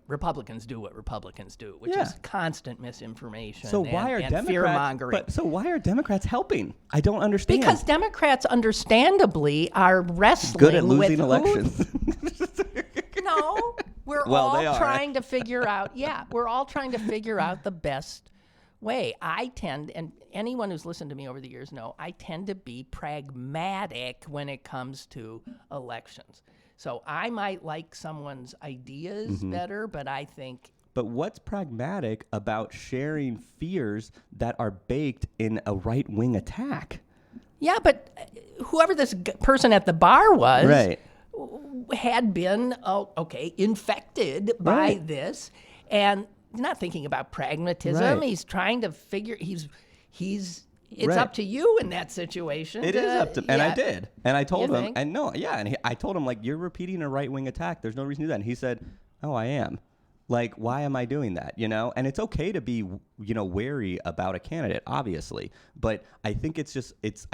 Republicans do what Republicans do, which is constant misinformation and fear-mongering. So why are Democrats helping? I don't understand. Because Democrats understandably are wrestling good at losing with elections. No, we're all trying to figure out the best way. I tend, and anyone who's listened to me over the years know, I tend to be pragmatic when it comes to elections. So I might like someone's ideas better, but I think... But what's pragmatic about sharing fears that are baked in a right-wing attack? Yeah, but whoever this person at the bar was had been, infected by this, and not thinking about pragmatism. He's trying to figure. It's up to you in that situation. It is up to, and I did, and I told him, I told him, like, you're repeating a right wing attack. There's no reason to do that. And he said, "Oh, I am. Like, why am I doing that? You know?" And it's okay to be, wary about a candidate, obviously, but I think I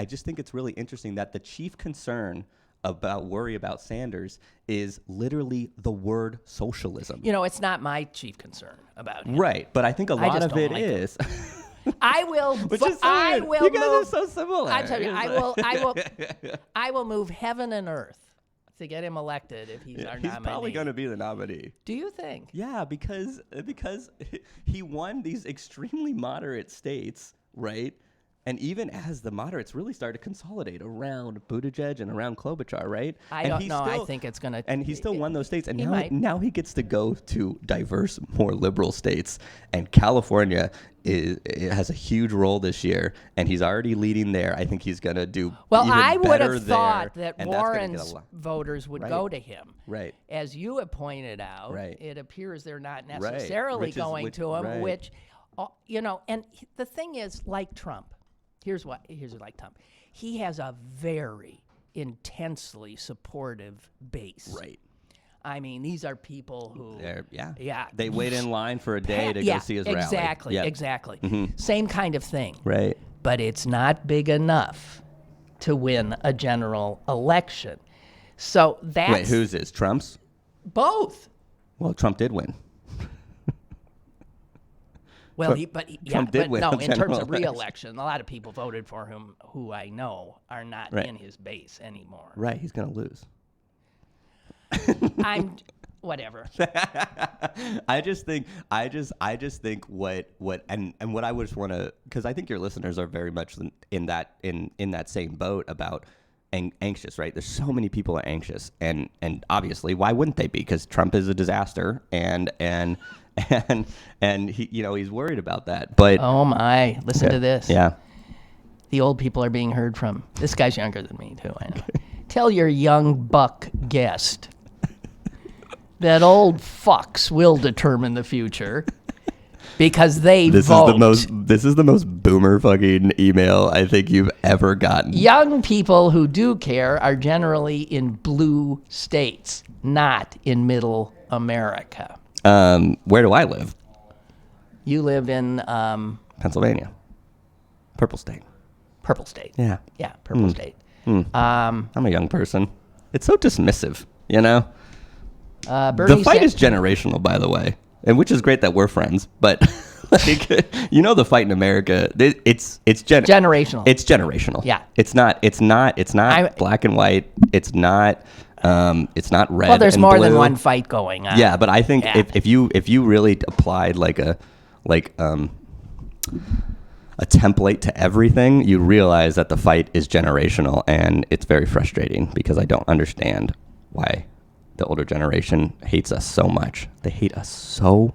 just think it's really interesting that the chief concern worry about Sanders is literally the word socialism. It's not my chief concern about him. Right, but I think a lot of it is. I will. I will. You guys are so similar. I tell you, I will move heaven and earth to get him elected if he's our nominee. He's probably going to be the nominee. Do you think? Yeah, because he won these extremely moderate states, right? And even as the moderates really started to consolidate around Buttigieg and around Klobuchar, right? I don't know. I think it's going to... And he still won those states. And now he gets to go to diverse, more liberal states. And California has a huge role this year. And he's already leading there. I think he's going to do well, even I would better have thought there, that Warren's voters would go to him. Right. As you have pointed out, it appears they're not necessarily Which to him, which, and the thing is, like Trump, Here's like Trump. He has a very intensely supportive base. Right. I mean, these are people who... They wait in line for a day to go see his rally. Exactly. Mm-hmm. Same kind of thing. Right. But it's not big enough to win a general election. So that's... Wait, whose is? Trump's? Both. Well, Trump did win. Well, Trump did win in terms of re-election, a lot of people voted for him who I know are not in his base anymore. Right, he's going to lose. Whatever. I just think what I would just want to, because I think your listeners are very much in that same boat about anxious, right? There's so many people are anxious, and obviously, why wouldn't they be? Because Trump is a disaster, and he, he's worried about that. But oh my, listen to this. Yeah, the old people are being heard from. This guy's younger than me too. I know. Tell your young buck guest that old fucks will determine the future. Because they vote. This is the most boomer fucking email I think you've ever gotten. Young people who do care are generally in blue states, not in middle America. Where do I live? You live in Pennsylvania. Purple state. Purple state. Yeah. Yeah, purple state. I'm a young person. It's so dismissive, the fight is generational, by the way. And which is great that we're friends, but the fight in America, it's generational. It's generational. Yeah. It's not black and white. It's not It's not red. Well, there's and more blue. than one fight going on. Yeah, but I think Yeah. if you really applied a template to everything, you realize that the fight is generational, and it's very frustrating because I don't understand why the older generation hates us so much. They hate us so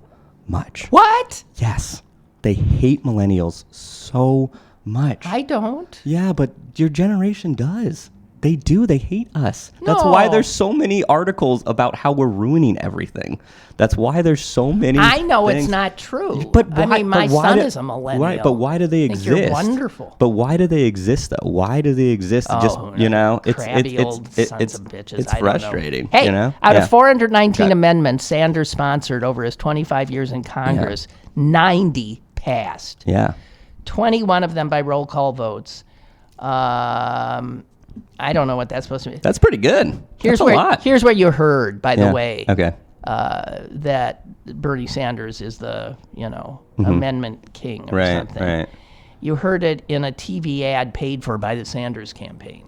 much. What? Yes, they hate millennials so much. I don't. Yeah, but your generation does. They do. They hate us. That's why No. there's so many articles about how we're ruining everything. That's why there's so many I know things. it's not true. But why, I mean, my but why son do- is a millennial. Right, but why do they I think exist? you're wonderful. But why do they exist, though? Why do they exist? Just, crabby old sons of bitches. It's I don't know. frustrating. Hey, out Yeah. of 419 Okay. amendments Sanders sponsored over his 25 years in Congress, 90 passed. Yeah. 21 of them by roll call votes. I don't know what that's supposed to be. That's pretty good. That's a lot. Here's where you heard, by the Yeah. way, Okay. that Bernie Sanders is the amendment king or something. Right. You heard it in a TV ad paid for by the Sanders campaign.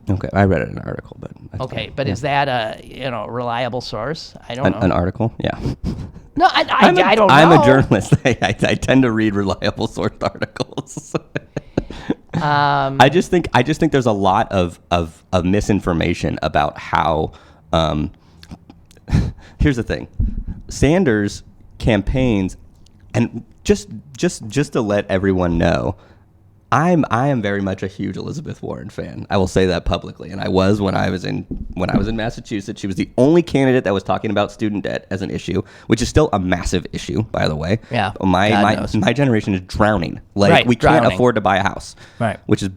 Okay. I read it in an article, but that's Okay, fine. but Yeah. is that a reliable source? I don't know. An article? Yeah. No, I don't know. I'm a journalist. I tend to read reliable sourced articles. I just think there's a lot of misinformation about how. Here's the thing, Sanders campaigns, and just to let everyone know, I am very much a huge Elizabeth Warren fan. I will say that publicly, and I was when I was in Massachusetts. She was the only candidate that was talking about student debt as an issue, which is still a massive issue, by the way. Yeah, my generation is drowning. Right, we can't drowning. afford to buy a house. Right. Which is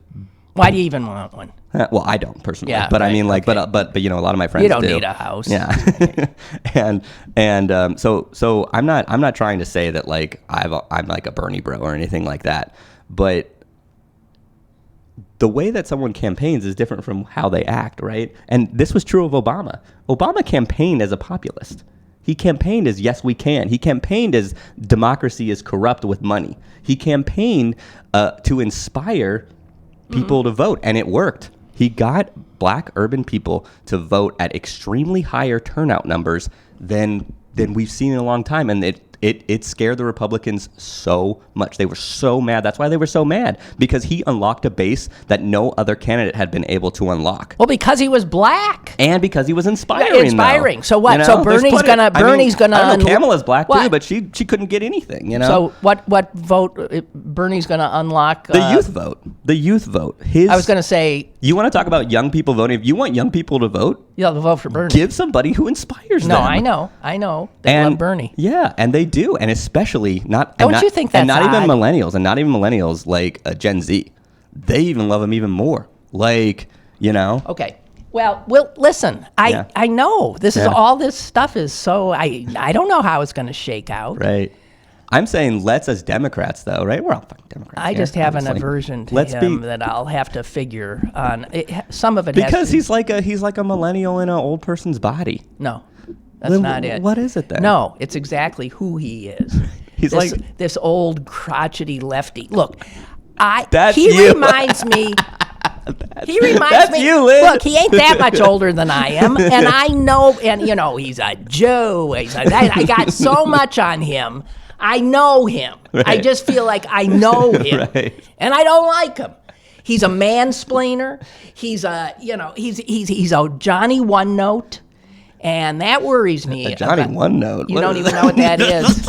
Why do you even want one? well, I don't personally. Yeah, but I right, mean, okay. but a lot of my friends You don't do. need a house. Yeah. So I'm not trying to say that I'm like a Bernie bro or anything like that, but the way that someone campaigns is different from how they act, right? And this was true of Obama. Obama campaigned as a populist. He campaigned as yes, we can. He campaigned as democracy is corrupt with money. He campaigned to inspire people to vote, and it worked. He got black urban people to vote at extremely higher turnout numbers than we've seen in a long time, and it scared the Republicans so much. They were so mad. That's why they were so mad, because he unlocked a base that no other candidate had been able to unlock. Well, because he was black. And because he was inspiring. Yeah, inspiring. Though. So what? You know? So There's Bernie's plenty- gonna. I know Kamala's black what? too, but she couldn't get anything. You know. So what vote? Bernie's gonna unlock the youth vote. The youth vote. I was gonna say. You want to talk about young people voting? If you want young people to vote, Yeah, the vote for Bernie. give somebody who inspires them. No, I know. They love Bernie. Yeah, and they do, and especially not. Don't and not, you think and that's not even odd? millennials like Gen Z. They even love him even more. Like, you know. Okay. Well, listen. I know this is all this stuff is so. I don't know how it's going to shake out. Right. I'm saying let's as Democrats though, right? We're all fucking Democrats. I here, just have an obviously. aversion to Let's him be- that I'll have to figure on. Some of it because has to, he's like a millennial in an old person's body. No, that's Then not it. What is it then? No, it's exactly who he is. He's this old crotchety lefty. Look, That's he you. reminds me. He reminds that's me. you, Lynn. Look, he ain't that much older than I am, and I know. And he's a Jew. I got so much on him. I know him. Right. I just feel like I know him, Right. and I don't like him. He's a mansplainer. He's a he's a Johnny One Note, and that worries me. Johnny One Note. You What don't is even know what that is.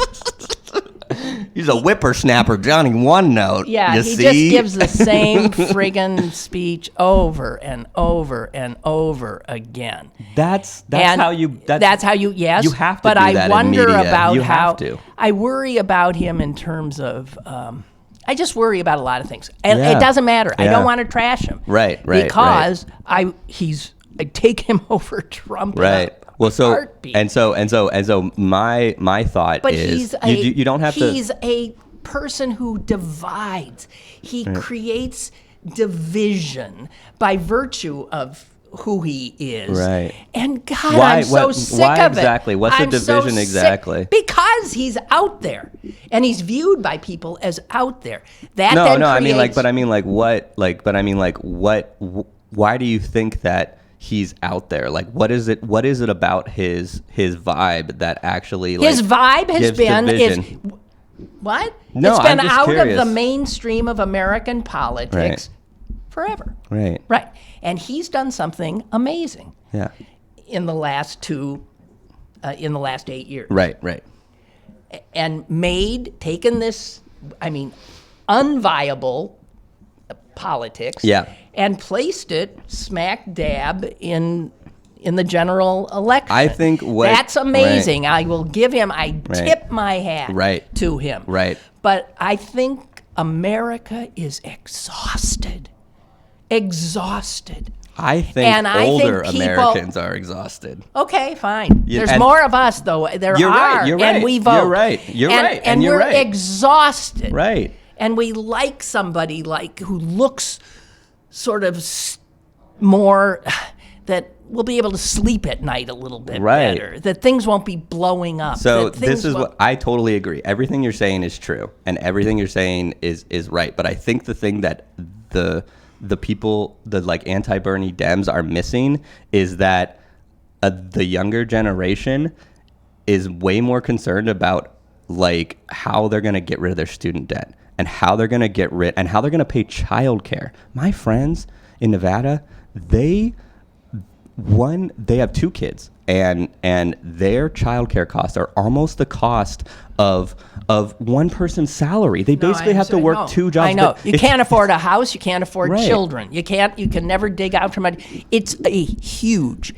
He's a whippersnapper, Johnny One Note. Yeah, you he see? just gives the same friggin' speech over and over and over again. That's And how you. That's how you. Yes, You have to But do I that in wonder media. about You how. have to. I worry about him in terms of. I just worry about a lot of things, and Yeah. it doesn't matter. I Yeah. don't want to trash him. Right, Because I take him over Trump. in a Right. Well, so heartbeat. and so my thought But is he's you don't have to. He's a person who divides. He creates division by virtue of who he is. Right. And God, Why- I'm so what- sick why of it. exactly? What's the I'm so division sick- exactly? Because he's out there, and he's viewed by people as out there. That No, then I mean creates- what? Why do you think that he's out there? Like, what is it about his vibe that actually, like, his vibe has gives division? What? No, it's been I'm just out curious. of the mainstream of American politics forever. Right. Right. And he's done something amazing Yeah. in the last 8 years. Right. And taken this, unviable politics and placed it smack dab in the general election. I think that's amazing. I will give him, tip my hat to him. Right. But I think America is exhausted. I think older Americans are exhausted. Okay, fine. There's more of us, though. You're right. And we vote. You're right. And we're exhausted. Right. And we like somebody who looks sort of more that we'll be able to sleep at night a little bit better. That things won't be blowing up. So this is what I totally agree. Everything you're saying is true, and everything you're saying is right. But I think the thing that the people, the anti-Bernie Dems are missing is that the younger generation is way more concerned about how they're going to get rid of their student debt and how they're going to pay childcare. My friends in Nevada, they have 2 kids, and their childcare costs are almost the cost of one person's salary. They basically have to work 2 jobs. I know. You can't afford a house. You can't afford children. You can never dig out your money. It's a huge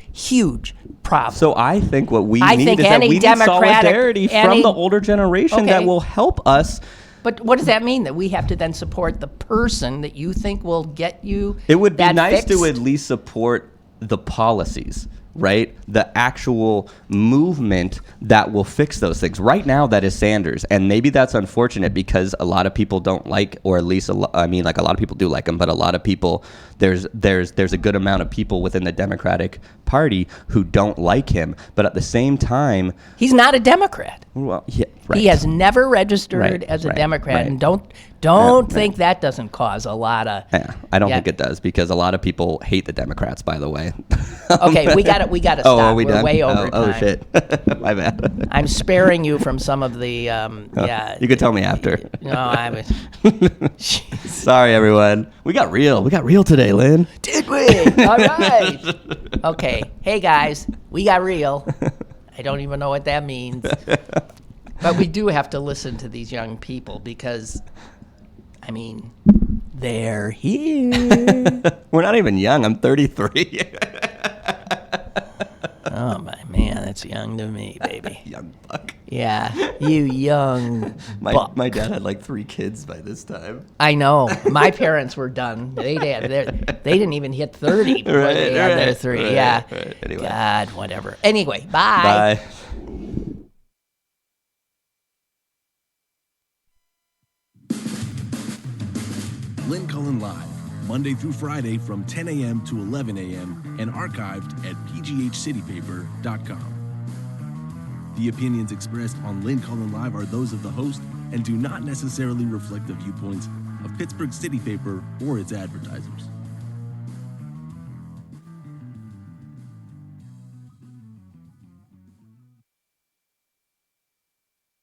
problem. So I think what we need is that we need solidarity from the older generation that will help us. But what does that mean? That we have to then support the person that you think will get you It would be nice fixed? to at least support the policies, right? The actual movement that will fix those things. Right now, that is Sanders, and maybe that's unfortunate because a lot of people don't like, or at least a lot of people do like him, but a lot of people, there's a good amount of people within the Democratic Party who don't like him. But at the same time, he's not a Democrat. Well, yeah, right. He has never registered as a Democrat, and don't think that doesn't cause a lot of. Yeah, I don't think it does because a lot of people hate the Democrats. By the way. Okay, we got to stop. Are we We're done? way over time. Oh shit, my bad. I'm sparing you from some of the. You could tell me after. No, I was. Sorry, everyone. We got real. We got real today, Lynn. Did we? All right. Okay. Hey guys, we got real. I don't even know what that means. But we do have to listen to these young people because, they're here. We're not even young. I'm 33. Oh, my man, that's young to me, baby. Young buck. Yeah, you young buck. My dad had 3 kids by this time. I know. My parents were done. They didn't even hit 30 before they had their 3. Yeah. Right. Anyway. God, whatever. Anyway, bye. Bye. Lynn Cullen Live, Monday through Friday from 10 a.m. to 11 a.m. and archived at pghcitypaper.com. The opinions expressed on Lynn Cullen Live are those of the host and do not necessarily reflect the viewpoints of Pittsburgh City Paper or its advertisers.